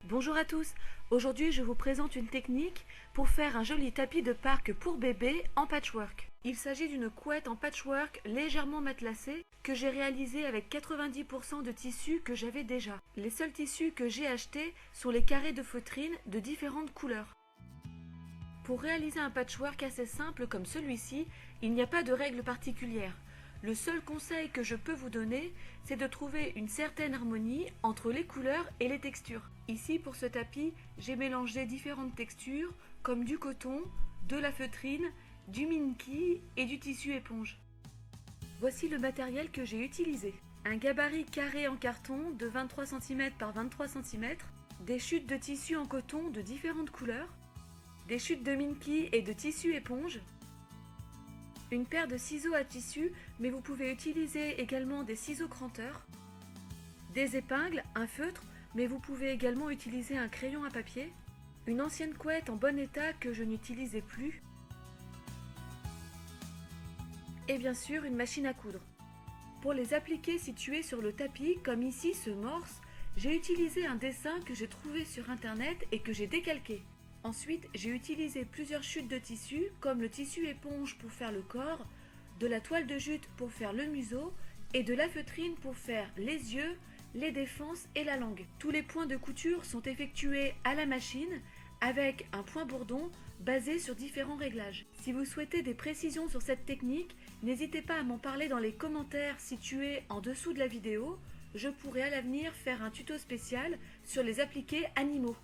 Bonjour à tous, aujourd'hui je vous présente une technique pour faire un joli tapis de parc pour bébé en patchwork. Il s'agit d'une couette en patchwork légèrement matelassée que j'ai réalisée avec 90% de tissus que j'avais déjà. Les seuls tissus que j'ai achetés sont les carrés de feutrine de différentes couleurs. Pour réaliser un patchwork assez simple comme celui-ci, il n'y a pas de règle particulière. Le seul conseil que je peux vous donner, c'est de trouver une certaine harmonie entre les couleurs et les textures. Ici, pour ce tapis, j'ai mélangé différentes textures comme du coton, de la feutrine, du minky et du tissu éponge. Voici le matériel que j'ai utilisé. Un gabarit carré en carton de 23 cm par 23 cm, des chutes de tissu en coton de différentes couleurs, des chutes de minky et de tissu éponge, une paire de ciseaux à tissu, mais vous pouvez utiliser également des ciseaux cranteurs, des épingles, un feutre, mais vous pouvez également utiliser un crayon à papier, une ancienne couette en bon état que je n'utilisais plus, et bien sûr une machine à coudre. Pour les appliquer situés sur le tapis, comme ici ce morse, j'ai utilisé un dessin que j'ai trouvé sur internet et que j'ai décalqué. Ensuite, j'ai utilisé plusieurs chutes de tissu, comme le tissu éponge pour faire le corps, de la toile de jute pour faire le museau, et de la feutrine pour faire les yeux, les défenses et la langue. Tous les points de couture sont effectués à la machine, avec un point bourdon basé sur différents réglages. Si vous souhaitez des précisions sur cette technique, n'hésitez pas à m'en parler dans les commentaires situés en dessous de la vidéo. Je pourrai à l'avenir faire un tuto spécial sur les appliqués animaux.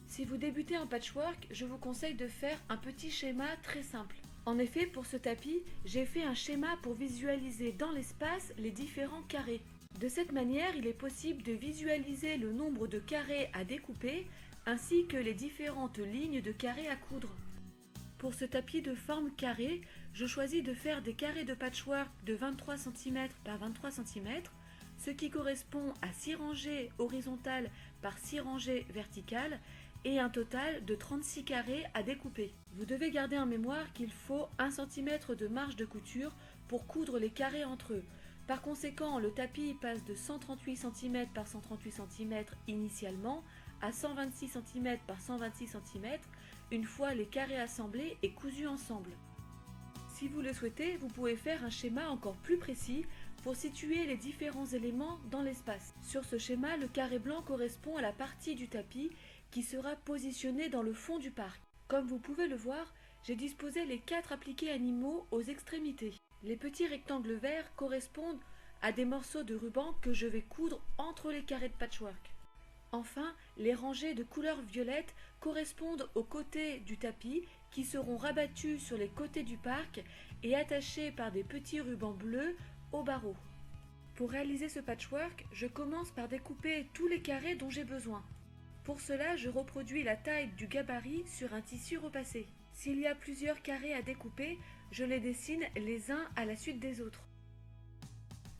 Si vous débutez en patchwork, je vous conseille de faire un petit schéma très simple. En effet, pour ce tapis, j'ai fait un schéma pour visualiser dans l'espace les différents carrés. De cette manière, il est possible de visualiser le nombre de carrés à découper, ainsi que les différentes lignes de carrés à coudre. Pour ce tapis de forme carrée, je choisis de faire des carrés de patchwork de 23 cm par 23 cm, ce qui correspond à 6 rangées horizontales par 6 rangées verticales, et un total de 36 carrés à découper. Vous devez garder en mémoire qu'il faut 1 cm de marge de couture pour coudre les carrés entre eux. Par conséquent, le tapis passe de 138 cm par 138 cm initialement à 126 cm par 126 cm une fois les carrés assemblés et cousus ensemble. Si vous le souhaitez, vous pouvez faire un schéma encore plus précis pour situer les différents éléments dans l'espace. Sur ce schéma, le carré blanc correspond à la partie du tapis qui sera positionnée dans le fond du parc. Comme vous pouvez le voir, j'ai disposé les 4 appliqués animaux aux extrémités. Les petits rectangles verts correspondent à des morceaux de ruban que je vais coudre entre les carrés de patchwork. Enfin, les rangées de couleur violette correspondent aux côtés du tapis qui seront rabattus sur les côtés du parc et attachés par des petits rubans bleus aux barreaux. Pour réaliser ce patchwork, je commence par découper tous les carrés dont j'ai besoin. Pour cela, je reproduis la taille du gabarit sur un tissu repassé. S'il y a plusieurs carrés à découper, je les dessine les uns à la suite des autres.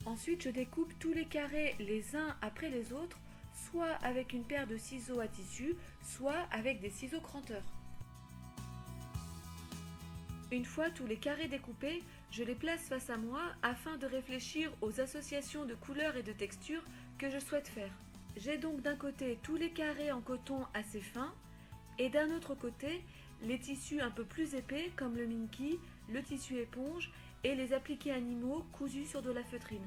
Ensuite, je découpe tous les carrés les uns après les autres, soit avec une paire de ciseaux à tissu, soit avec des ciseaux cranteurs. Une fois tous les carrés découpés, je les place face à moi afin de réfléchir aux associations de couleurs et de textures que je souhaite faire. J'ai donc d'un côté tous les carrés en coton assez fin et d'un autre côté les tissus un peu plus épais comme le minky, le tissu éponge et les appliqués animaux cousus sur de la feutrine.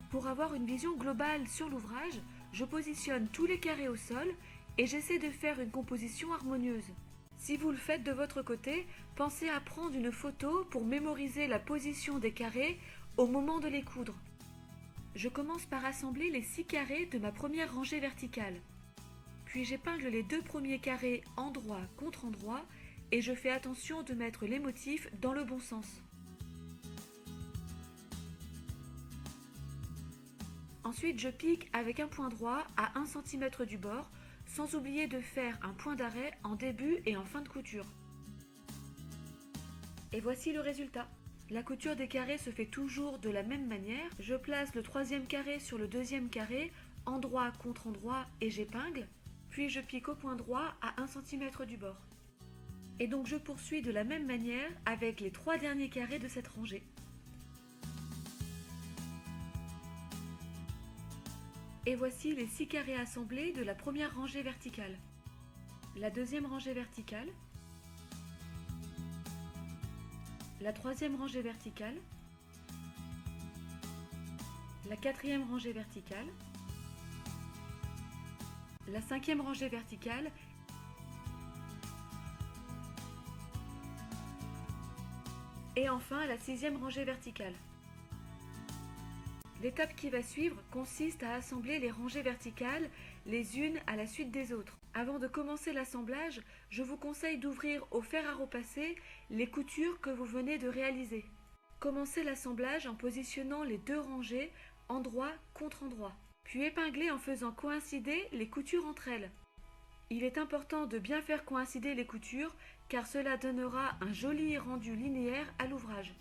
Pour avoir une vision globale sur l'ouvrage, je positionne tous les carrés au sol et j'essaie de faire une composition harmonieuse. Si vous le faites de votre côté, pensez à prendre une photo pour mémoriser la position des carrés au moment de les coudre. Je commence par assembler les 6 carrés de ma première rangée verticale. Puis j'épingle les 2 premiers carrés endroit contre endroit et je fais attention de mettre les motifs dans le bon sens. Ensuite, je pique avec un point droit à 1 cm du bord, sans oublier de faire un point d'arrêt en début et en fin de couture. Et voici le résultat. La couture des carrés se fait toujours de la même manière. Je place le 3e carré sur le 2e carré, endroit contre endroit et j'épingle. Puis je pique au point droit à 1 cm du bord. Et donc je poursuis de la même manière avec les 3 derniers carrés de cette rangée. Et voici les 6 carrés assemblés de la première rangée verticale. La deuxième rangée verticale. La troisième rangée verticale. La quatrième rangée verticale. La cinquième rangée verticale. Et enfin la sixième rangée verticale. L'étape qui va suivre consiste à assembler les rangées verticales les unes à la suite des autres. Avant de commencer l'assemblage, je vous conseille d'ouvrir au fer à repasser les coutures que vous venez de réaliser. Commencez l'assemblage en positionnant les deux rangées endroit contre endroit, puis épinglez en faisant coïncider les coutures entre elles. Il est important de bien faire coïncider les coutures car cela donnera un joli rendu linéaire à l'ouvrage.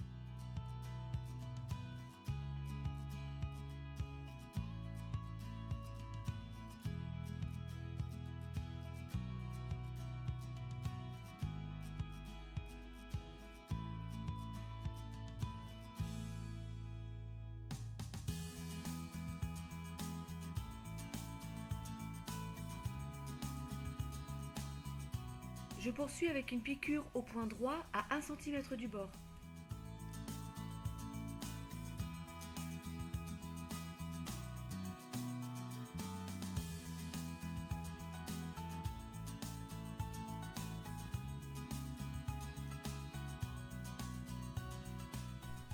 Je poursuis avec une piqûre au point droit à 1 cm du bord.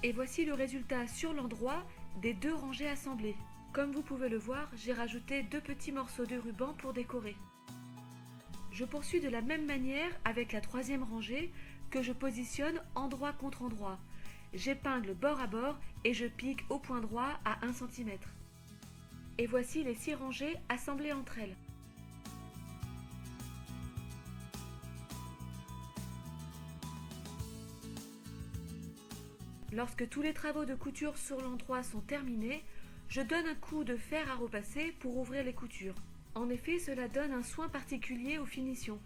Et voici le résultat sur l'endroit des deux rangées assemblées. Comme vous pouvez le voir, j'ai rajouté 2 petits morceaux de ruban pour décorer. Je poursuis de la même manière avec la troisième rangée que je positionne endroit contre endroit. J'épingle bord à bord et je pique au point droit à 1 cm. Et voici les 6 rangées assemblées entre elles. Lorsque tous les travaux de couture sur l'endroit sont terminés, je donne un coup de fer à repasser pour ouvrir les coutures. En effet, cela donne un soin particulier aux finitions.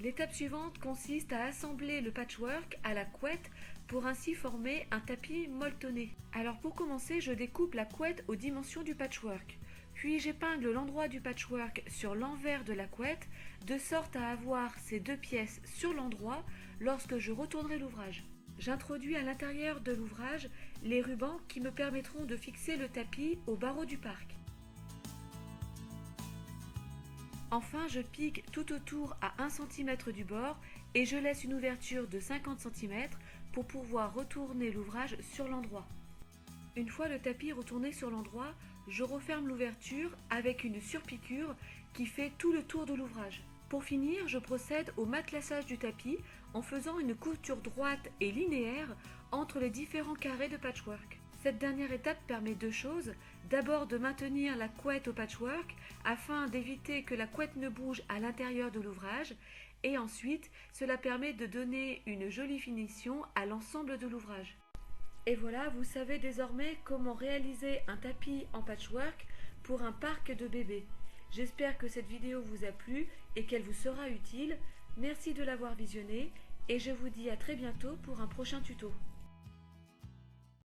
L'étape suivante consiste à assembler le patchwork à la couette pour ainsi former un tapis molletonné. Alors pour commencer, je découpe la couette aux dimensions du patchwork. Puis j'épingle l'endroit du patchwork sur l'envers de la couette, de sorte à avoir ces deux pièces sur l'endroit lorsque je retournerai l'ouvrage. J'introduis à l'intérieur de l'ouvrage les rubans qui me permettront de fixer le tapis au barreau du parc. Enfin, je pique tout autour à 1 cm du bord et je laisse une ouverture de 50 cm pour pouvoir retourner l'ouvrage sur l'endroit. Une fois le tapis retourné sur l'endroit, je referme l'ouverture avec une surpiqûre qui fait tout le tour de l'ouvrage. Pour finir, je procède au matelassage du tapis en faisant une couture droite et linéaire entre les différents carrés de patchwork. Cette dernière étape permet deux choses. D'abord de maintenir la couette au patchwork afin d'éviter que la couette ne bouge à l'intérieur de l'ouvrage et ensuite cela permet de donner une jolie finition à l'ensemble de l'ouvrage. Et voilà, vous savez désormais comment réaliser un tapis en patchwork pour un parc de bébés. J'espère que cette vidéo vous a plu et qu'elle vous sera utile. Merci de l'avoir visionnée et je vous dis à très bientôt pour un prochain tuto.